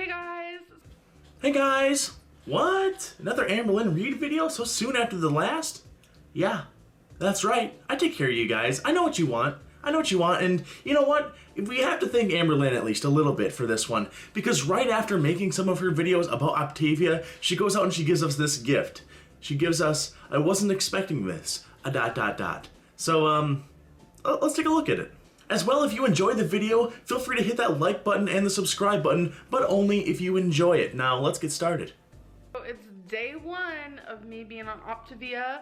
guys! Hey guys! What? Another Amberlynn Reed video so soon after the last? Yeah, that's right. I take care of you guys. I know what you want. And you know what? We have to thank Amberlynn at least a little bit for this one, because right after making some of her videos about Optavia, she goes out and she gives us this gift. She gives us, I wasn't expecting this, a ... So, let's take a look at it. As well, if you enjoyed the video, feel free to hit that like button and the subscribe button, but only if you enjoy it. Now, let's get started. So it's day one of me being on Optavia.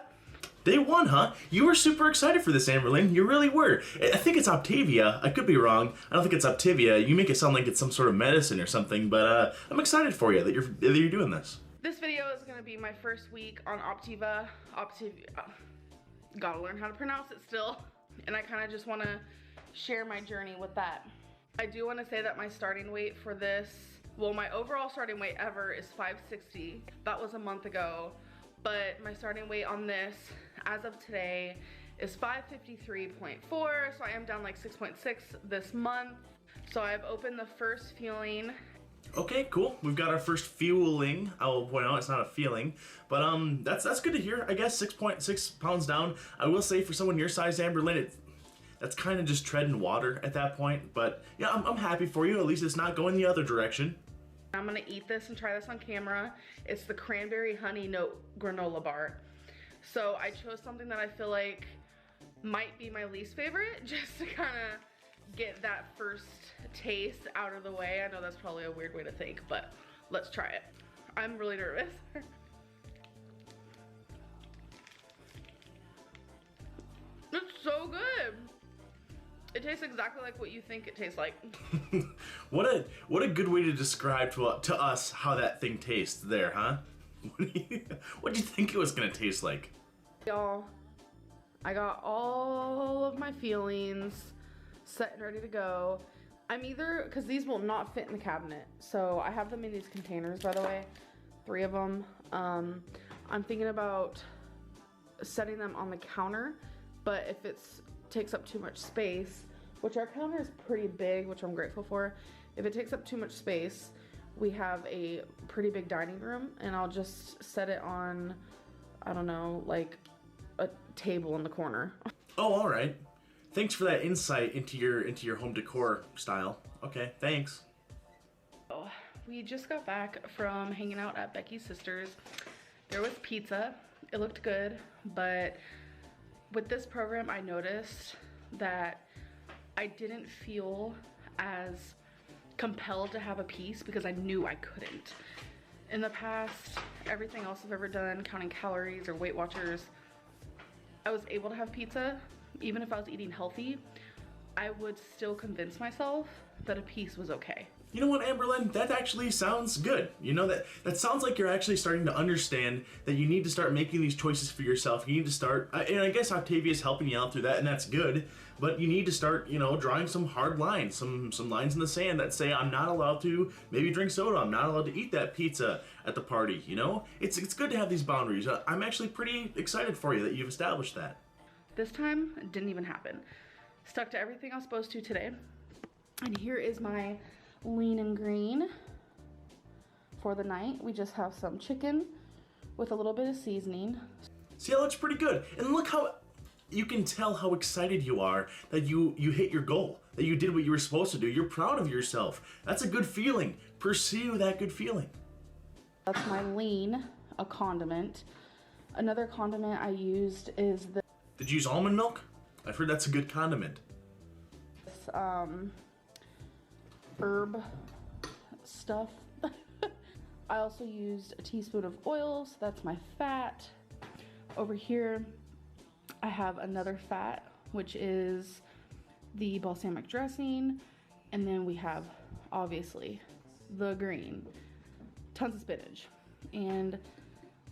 Day one, huh? You were super excited for this, Amberlynn. You really were. I think it's Optavia. I could be wrong. I don't think it's Optavia. You make it sound like it's some sort of medicine or something, but I'm excited for you that you're doing this. This video is going to be my first week on Optavia. Gotta learn how to pronounce it still. And I kind of just want to share my journey with that. I do want to say that my starting weight for this, well, my overall starting weight ever is 560. That was a month ago. But my starting weight on this, as of today, is 553.4. So I am down like 6.6 this month. So I've opened the first fueling. Okay, cool. We've got our first fueling. I will point out it's not a feeling, but that's good to hear. I guess 6.6 pounds down. I will say for someone your size, Amberlynn, that's kind of just treading water at that point. But yeah, I'm happy for you. At least it's not going the other direction. I'm gonna eat this and try this on camera. It's the cranberry honey nut granola bar. So I chose something that I feel like might be my least favorite, just to kind of get that first taste out of the way. I know that's probably a weird way to think, but let's try it. I'm really nervous. It's so good. It tastes exactly like what you think it tastes like. What a good way to describe to us how that thing tastes there, huh? What do you think it was gonna taste like? Y'all, I got all of my feelings set and ready to go. I'm either, because these will not fit in the cabinet, so I have them in these containers, by the way, 3 of them. I'm thinking about setting them on the counter, but if it takes up too much space, which our counter is pretty big, which I'm grateful for, if it takes up too much space, we have a pretty big dining room, and I'll just set it on, I don't know, like a table in the corner. Oh, all right. Thanks for that insight into your home decor style. Okay, thanks. Oh, we just got back from hanging out at Becky's sister's. There was pizza. It looked good, but with this program, I noticed that I didn't feel as compelled to have a piece because I knew I couldn't. In the past, everything else I've ever done, counting calories or Weight Watchers, I was able to have pizza. Even if I was eating healthy, I would still convince myself that a piece was okay. You know what, Amberlynn? That actually sounds good. You know, that sounds like you're actually starting to understand that you need to start making these choices for yourself. You need to start, and I guess Optavia is helping you out through that, and that's good. But you need to start, you know, drawing some hard lines, some lines in the sand that say I'm not allowed to maybe drink soda. I'm not allowed to eat that pizza at the party. You know, it's good to have these boundaries. I'm actually pretty excited for you that you've established that. This time, it didn't even happen. Stuck to everything I was supposed to today. And here is my lean and green for the night. We just have some chicken with a little bit of seasoning. See, that looks pretty good. And look how you can tell how excited you are that you hit your goal, that you did what you were supposed to do. You're proud of yourself. That's a good feeling. Pursue that good feeling. That's my lean, a condiment. Another condiment I used is the Did you use almond milk? I've heard that's a good condiment. Herb stuff. I also used a teaspoon of oil, so that's my fat. Over here, I have another fat, which is the balsamic dressing. And then we have, obviously, the green. Tons of spinach. And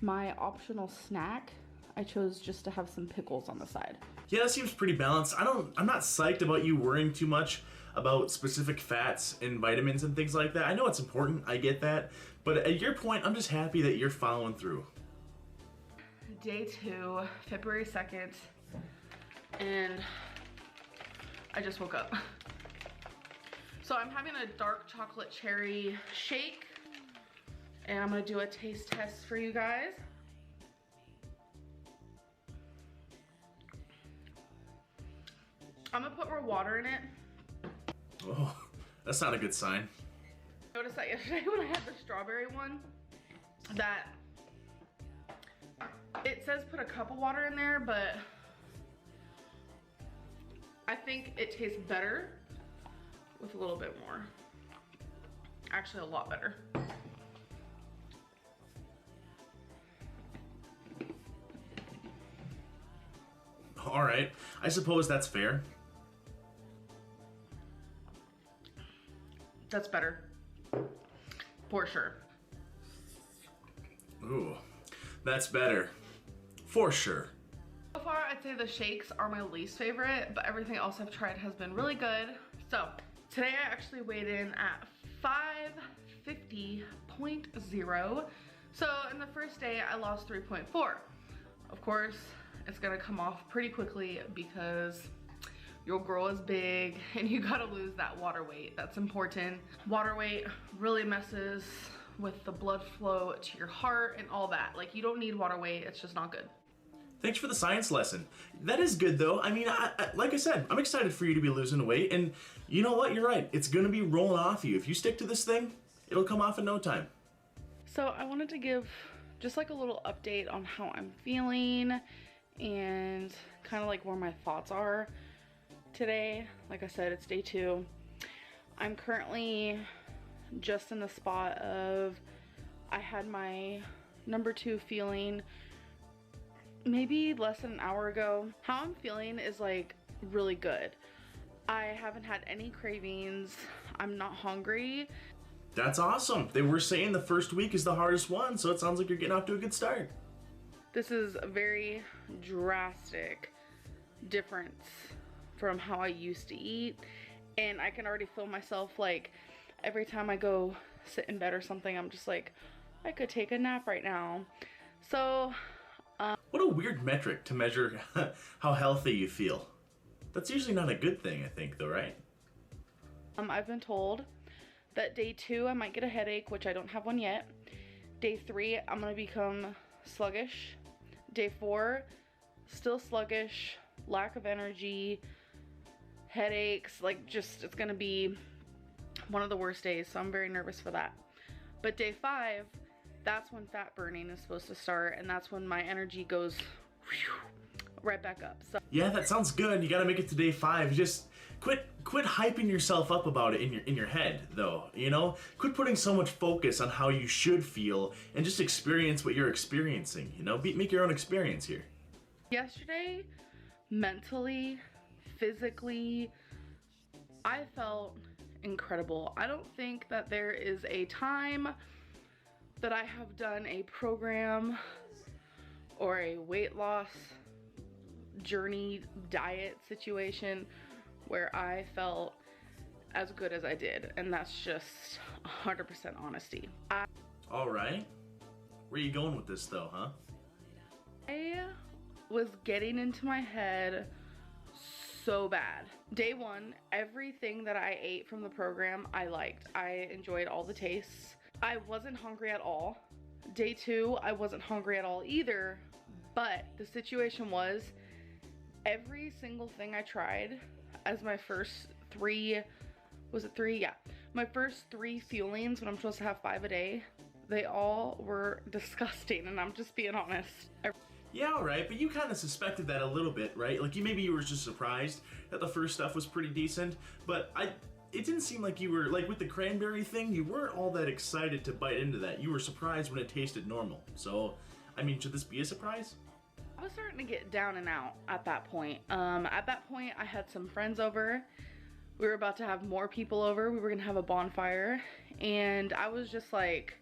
my optional snack, I chose just to have some pickles on the side. Yeah, that seems pretty balanced. I'm not psyched about you worrying too much about specific fats and vitamins and things like that. I know it's important, I get that. But at your point, I'm just happy that you're following through. Day 2, February 2nd, and I just woke up. So I'm having a dark chocolate cherry shake, and I'm gonna do a taste test for you guys. I'm gonna put more water in it. Oh, that's not a good sign. I noticed that yesterday when I had the strawberry one, that it says put a cup of water in there, but I think it tastes better with a little bit more. Actually, a lot better. All right, I suppose that's fair. That's better, for sure. Ooh, that's better, for sure. So far, I'd say the shakes are my least favorite, but everything else I've tried has been really good. So today I actually weighed in at 550.0. So in the first day, I lost 3.4. Of course, it's gonna come off pretty quickly because your girl is big and you gotta lose that water weight. That's important. Water weight really messes with the blood flow to your heart and all that. Like, you don't need water weight, it's just not good. Thanks for the science lesson. That is good though. I mean, like I said, I'm excited for you to be losing weight, and you know what? You're right. It's gonna be rolling off you. If you stick to this thing, it'll come off in no time. So I wanted to give just like a little update on how I'm feeling and kind of like where my thoughts are today. Like I said, it's day 2. I'm currently just in the spot of, I had my number 2 feeling maybe less than an hour ago. How I'm feeling is like really good. I haven't had any cravings. I'm not hungry. That's awesome. They were saying the first week is the hardest one, so it sounds like you're getting off to a good start. This is a very drastic difference from how I used to eat, and I can already feel myself, like, every time I go sit in bed or something, I'm just like, I could take a nap right now. So what a weird metric to measure how healthy you feel. That's usually not a good thing, I think, though, right? I've been told that day 2 I might get a headache, which I don't have one yet. Day 3 I'm gonna become sluggish. Day 4 still sluggish, lack of energy, headaches, like, just, it's gonna be one of the worst days, so I'm very nervous for that. But day 5, that's when fat burning is supposed to start, and that's when my energy goes right back up. So yeah, that sounds good. You gotta make it to day 5. Just quit hyping yourself up about it in your head, though. You know, quit putting so much focus on how you should feel and just experience what you're experiencing. You know, make your own experience here. Yesterday, mentally, physically, I felt incredible. I don't think that there is a time that I have done a program or a weight loss journey diet situation where I felt as good as I did, and that's just 100% honesty. All right. Where are you going with this though, huh? I was getting into my head so bad. Day 1, everything that I ate from the program I liked. I enjoyed all the tastes. I wasn't hungry at all. Day 2, I wasn't hungry at all either, but the situation was every single thing I tried as my first 3, was it 3? Yeah. My first 3 fuelings when I'm supposed to have 5 a day, they all were disgusting, and I'm just being honest. Yeah, all right, but you kind of suspected that a little bit, right? Like, maybe you were just surprised that the first stuff was pretty decent, but it didn't seem like you were, like with the cranberry thing, you weren't all that excited to bite into that. You were surprised when it tasted normal. So, I mean, should this be a surprise? I was starting to get down and out at that point. At that point, I had some friends over. We were about to have more people over. We were gonna have a bonfire, and I was just like,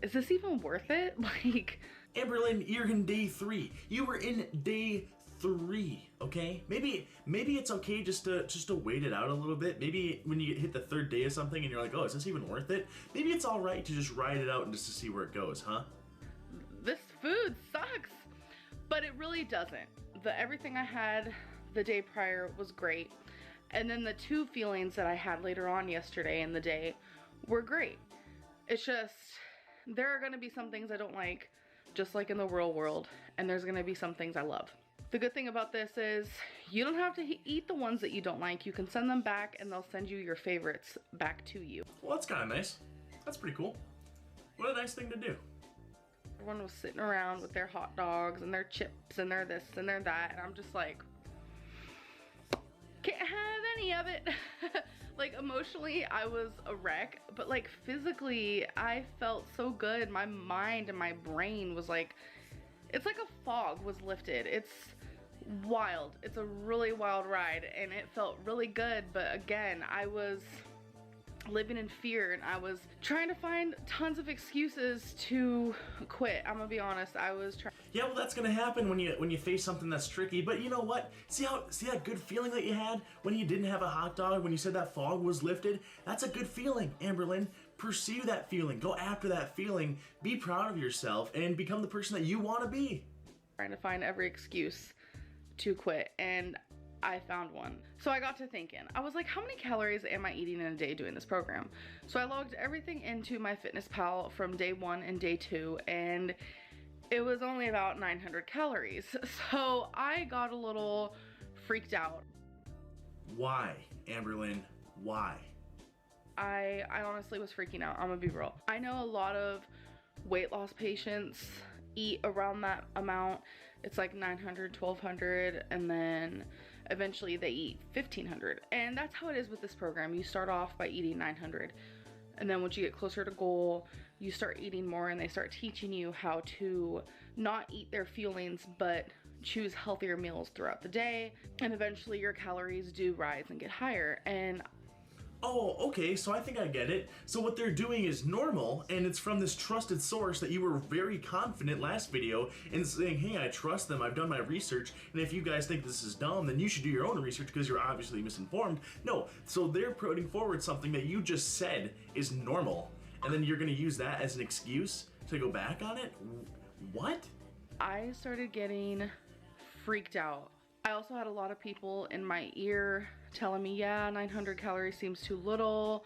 is this even worth it? Like, Amberlynn, you're in day 3. You were in day 3, okay? Maybe it's okay just to wait it out a little bit. Maybe when you hit the 3rd day of something and you're like, oh, is this even worth it? Maybe it's all right to just ride it out and just to see where it goes, huh? this food sucks, but it really doesn't. Everything I had the day prior was great, And then the 2 feelings that I had later on yesterday in the day were great. It's just, there are gonna be some things I don't like, just like in the real world, and there's gonna be some things I love. The good thing about this is you don't have to eat the ones that you don't like. You can send them back and they'll send you your favorites back to you. Well, that's kind of nice. That's pretty cool. What a nice thing to do. Everyone was sitting around with their hot dogs and their chips and their this and their that, and I'm just like, can't have any of it. Like emotionally I was a wreck, but like physically I felt so good. My mind and my brain was like, it's like a fog was lifted. It's wild. It's a really wild ride and it felt really good, but again, I was living in fear and I was trying to find tons of excuses to quit. I'm gonna be honest, I was trying. Yeah, well, that's gonna happen when you face something that's tricky. But you know what? See that good feeling that you had when you didn't have a hot dog, when you said that fog was lifted? That's a good feeling, Amberlynn. Pursue that feeling. Go after that feeling. Be proud of yourself and become the person that you want to be. Trying to find every excuse to quit, and I found one. So I got to thinking, I was like, how many calories am I eating in a day doing this program? So I logged everything into MyFitnessPal from day 1 and day 2, and it was only about 900 calories. So I got a little freaked out. Why, Amberlynn? Why? I honestly was freaking out. I'm gonna be real. I know a lot of weight loss patients eat around that amount. It's like 900, 1200, and then eventually they eat 1500. And that's how it is with this program. You start off by eating 900. And then once you get closer to goal, you start eating more and they start teaching you how to not eat their feelings, but choose healthier meals throughout the day. And eventually your calories do rise and get higher. And oh, okay, so I think I get it. So what they're doing is normal, and it's from this trusted source that you were very confident last video in saying, hey, I trust them, I've done my research, and if you guys think this is dumb, then you should do your own research because you're obviously misinformed. No, so they're putting forward something that you just said is normal, and then you're gonna use that as an excuse to go back on it? What? I started getting freaked out. I also had a lot of people in my ear telling me, yeah, 900 calories seems too little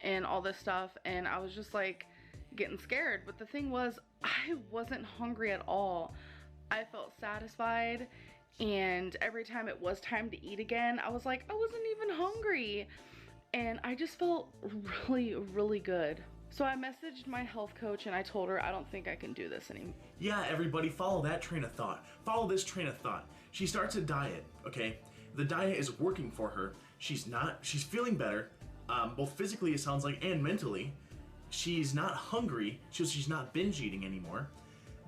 and all this stuff, and I was just like getting scared. But the thing was, I wasn't hungry at all. I felt satisfied, and every time it was time to eat again, I was like, I wasn't even hungry, and I just felt really, really good. So I messaged my health coach and I told her I don't think I can do this anymore. Yeah, everybody, follow that train of thought. Follow this train of thought. She starts a diet, okay? The diet is working for her. She's feeling better, both physically, it sounds like, and mentally. She's not hungry, she's not binge eating anymore.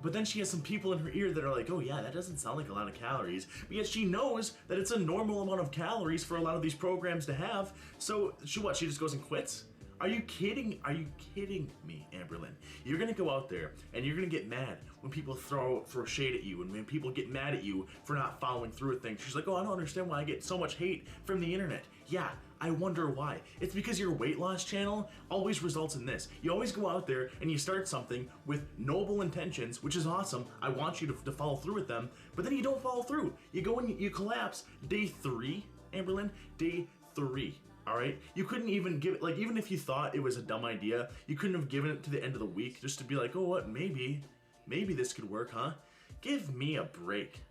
But then she has some people in her ear that are like, oh yeah, that doesn't sound like a lot of calories. But yet she knows that it's a normal amount of calories for a lot of these programs to have. So she just goes and quits? Are you kidding? Are you kidding me, Amberlynn? You're gonna go out there and you're gonna get mad when people throw shade at you and when people get mad at you for not following through with things. She's like, oh, I don't understand why I get so much hate from the internet. Yeah, I wonder why. It's because your weight loss channel always results in this. You always go out there and you start something with noble intentions, which is awesome. I want you to follow through with them, but then you don't follow through. You go and you collapse. Day 3, Amberlynn, day 3. All right, you couldn't even give it, like, even if you thought it was a dumb idea, you couldn't have given it to the end of the week just to be like, oh, what, maybe this could work, huh? Give me a break.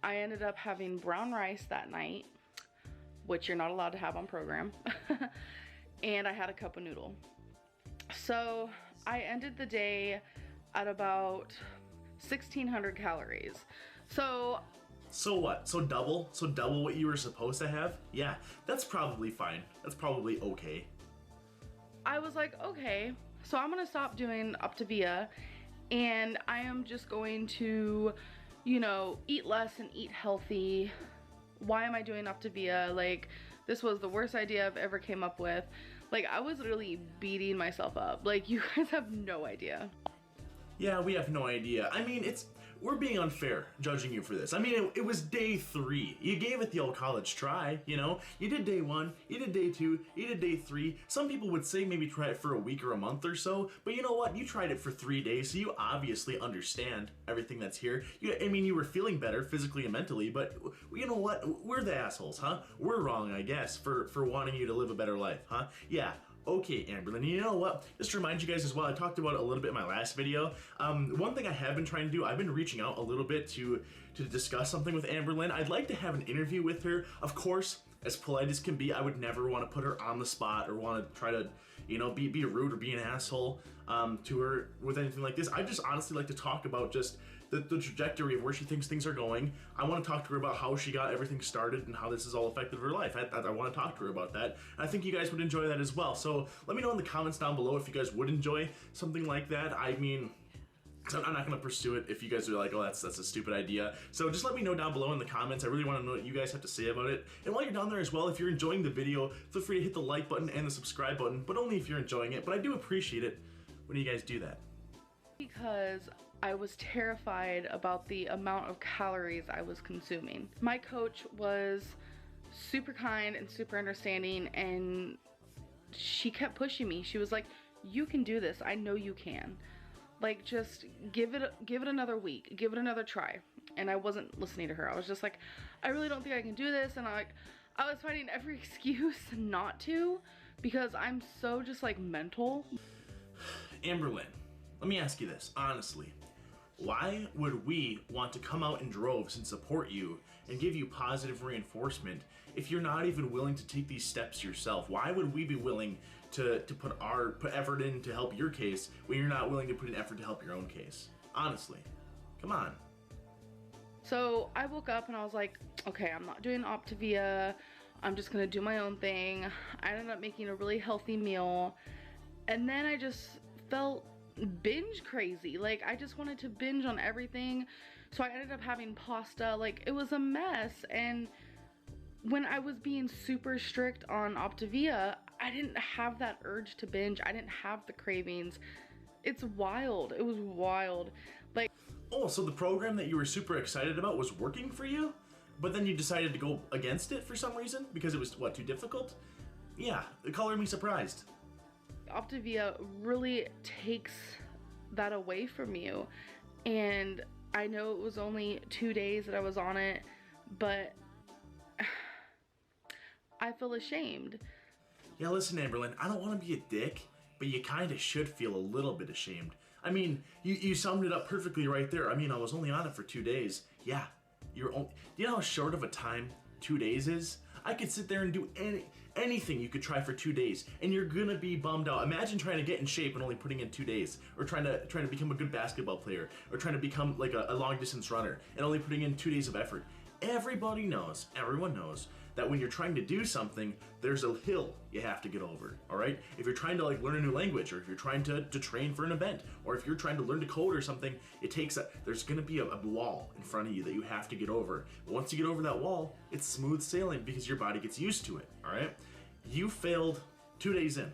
I ended up having brown rice that night, which you're not allowed to have on program, and I had a cup of noodle. So I ended the day at about 1,600 calories. So what? So double what you were supposed to have? Yeah, that's probably fine. That's probably okay. I was like, okay, so I'm gonna stop doing Optavia and I am just going to, you know, eat less and eat healthy. Why am I doing Optavia? Like, this was the worst idea I've ever came up with. Like, I was really beating myself up. Like, you guys have no idea. Yeah, we have no idea. I mean, we're being unfair judging you for this. I mean, it was day 3. You gave it the old college try, you know? You did day 1, you did day 2, you did day 3. Some people would say maybe try it for a week or a month or so, but you know what? You tried it for 3 days, so you obviously understand everything that's here. I mean, you were feeling better physically and mentally, but you know what? We're the assholes, huh? We're wrong, I guess, for wanting you to live a better life, huh? Yeah. Okay, Amberlynn, you know what? Just to remind you guys as well, I talked about it a little bit in my last video. One thing I have been trying to do, I've been reaching out a little bit to discuss something with Amberlynn. I'd like to have an interview with her. Of course, as polite as can be, I would never want to put her on the spot or want to try to, you know, be rude or be an asshole to her with anything like this. I just honestly like to talk about just the trajectory of where she thinks things are going. I want to talk to her about how she got everything started and how this has all affected her life. I want to talk to her about that. And I think you guys would enjoy that as well. So let me know in the comments down below if you guys would enjoy something like that. I mean, I'm not going to pursue it if you guys are like, oh, that's a stupid idea. So just let me know down below in the comments. I really want to know what you guys have to say about it. And while you're down there as well, if you're enjoying the video, feel free to hit the like button and the subscribe button, but only if you're enjoying it. But I do appreciate it when you guys do that. Because I was terrified about the amount of calories I was consuming. My coach was super kind and super understanding, and she kept pushing me. She was like, you can do this. I know you can. Like, just give it another week, give it another try. And I wasn't listening to her. I was just like, I really don't think I can do this. And I was finding every excuse not to, because I'm so just like mental. Amberlynn, let me ask you this, honestly. Why would we want to come out in droves and support you and give you positive reinforcement if you're not even willing to take these steps yourself? Why would we be willing to put effort in to help your case when you're not willing to put an effort to help your own case? Honestly, come on. So I woke up and I was like, okay, I'm not doing Optavia. I'm just gonna do my own thing. I ended up making a really healthy meal, and then I just felt binge crazy. Like, I just wanted to binge on everything, so I ended up having pasta. Like, it was a mess. And when I was being super strict on Optavia, I didn't have that urge to binge. I didn't have the cravings. It's wild. It was wild. Like, oh, so the program that you were super excited about was working for you, but then you decided to go against it for some reason because it was, what, too difficult? Yeah, it colored me surprised. Optavia really takes that away from you, and I know it was only 2 days that I was on it, but I feel ashamed. Yeah, listen, Amberlynn, I don't want to be a dick, but you kind of should feel a little bit ashamed. I mean, you summed it up perfectly right there. I mean, I was only on it for 2 days. Yeah, do you know how short of a time 2 days is? I could sit there and do anything you could try for 2 days, and you're gonna be bummed out. Imagine trying to get in shape and only putting in 2 days, or trying to become a good basketball player, or trying to become like a long distance runner and only putting in 2 days of effort. Everybody knows, everyone knows that when you're trying to do something, there's a hill you have to get over, all right? If you're trying to like learn a new language, or if you're trying to train for an event, or if you're trying to learn to code or something, there's gonna be a wall in front of you that you have to get over. But once you get over that wall, it's smooth sailing because your body gets used to it, all right? You failed 2 days in.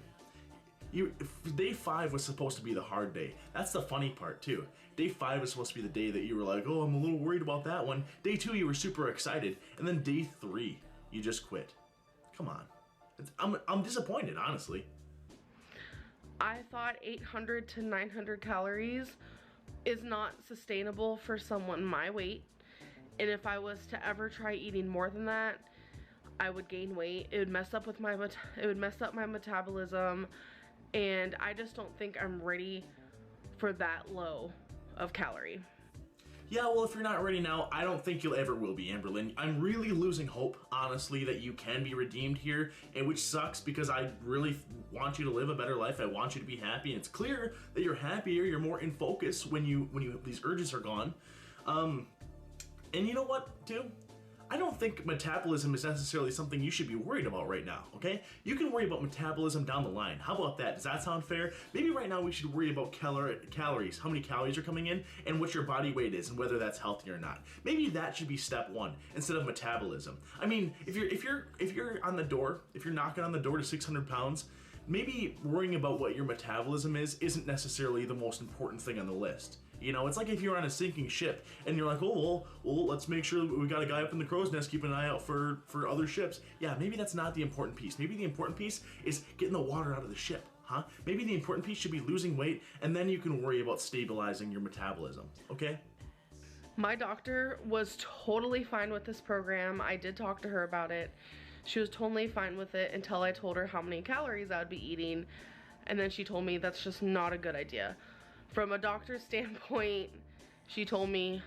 Day 5 was supposed to be the hard day. That's the funny part too. Day 5 was supposed to be the day that you were like, oh, I'm a little worried about that one. Day 2, you were super excited. And then day 3, you just quit. Come on. I'm disappointed, honestly. I thought 800 to 900 calories is not sustainable for someone my weight. And if I was to ever try eating more than that, I would gain weight. It would mess up my metabolism. And I just don't think I'm ready for that low of calorie. Yeah, well, if you're not ready now, I don't think you'll ever will be, Amberlynn. I'm really losing hope, honestly, that you can be redeemed here, and which sucks because I really want you to live a better life. I want you to be happy, and it's clear that you're happier, you're more in focus when these urges are gone. And you know what, too? I don't think metabolism is necessarily something you should be worried about right now, okay? You can worry about metabolism down the line. How about that? Does that sound fair? Maybe right now we should worry about calories, how many calories are coming in, and what your body weight is, and whether that's healthy or not. Maybe that should be step 1 instead of metabolism. I mean, if you're on the door, if you're knocking on the door to 600 pounds, maybe worrying about what your metabolism is isn't necessarily the most important thing on the list. You know, it's like if you're on a sinking ship and you're like, oh, well, let's make sure we got a guy up in the crow's nest keeping an eye out for other ships. Yeah, maybe that's not the important piece. Maybe the important piece is getting the water out of the ship, huh? Maybe the important piece should be losing weight, and then you can worry about stabilizing your metabolism, okay? My doctor was totally fine with this program. I did talk to her about it. She was totally fine with it until I told her how many calories I would be eating, and then she told me that's just not a good idea. From a doctor's standpoint, she told me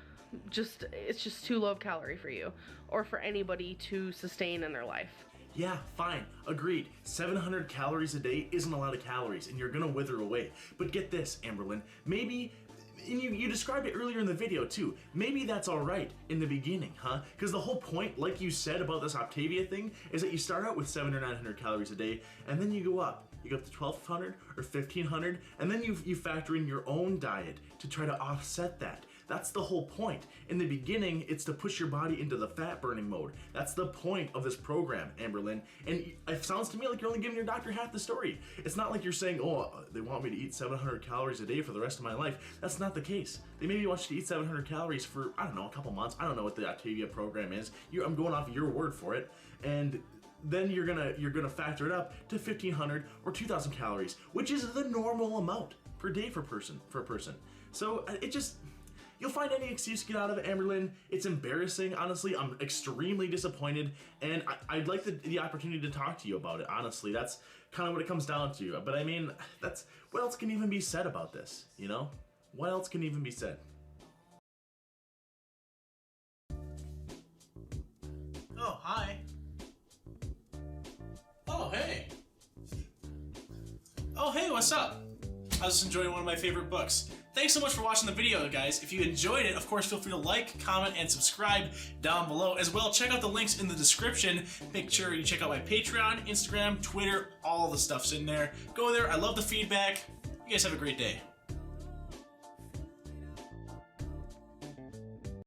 it's just too low of calorie for you or for anybody to sustain in their life. Yeah, fine, agreed. 700 calories a day isn't a lot of calories, and you're gonna wither away. But get this, Amberlynn, maybe, and you described it earlier in the video too, maybe that's all right in the beginning, huh? Because the whole point, like you said about this Optavia thing, is that you start out with 700 or 900 calories a day, and then you go up. You go up to 1,200 or 1,500, and then you factor in your own diet to try to offset that. That's the whole point. In the beginning, it's to push your body into the fat burning mode. That's the point of this program, Amberlynn. And it sounds to me like you're only giving your doctor half the story. It's not like you're saying, oh, they want me to eat 700 calories a day for the rest of my life. That's not the case. They maybe want you to eat 700 calories for, I don't know, a couple months. I don't know what the Optavia program is. I'm going off of your word for it. And then you're gonna factor it up to 1,500 or 2,000 calories, which is the normal amount per day for a person. So you'll find any excuse to get out of it, Amberlynn. It's embarrassing, honestly. I'm extremely disappointed, and I'd like the opportunity to talk to you about it, honestly. That's kind of what it comes down to. But I mean, what else can even be said about this, you know? What else can even be said? Oh, hi. Oh, hey. Oh, hey, what's up? I was just enjoying one of my favorite books. Thanks so much for watching the video, guys. If you enjoyed it, of course, feel free to like, comment, and subscribe down below. As well, check out the links in the description. Make sure you check out my Patreon, Instagram, Twitter, all the stuff's in there. Go there. I love the feedback. You guys have a great day.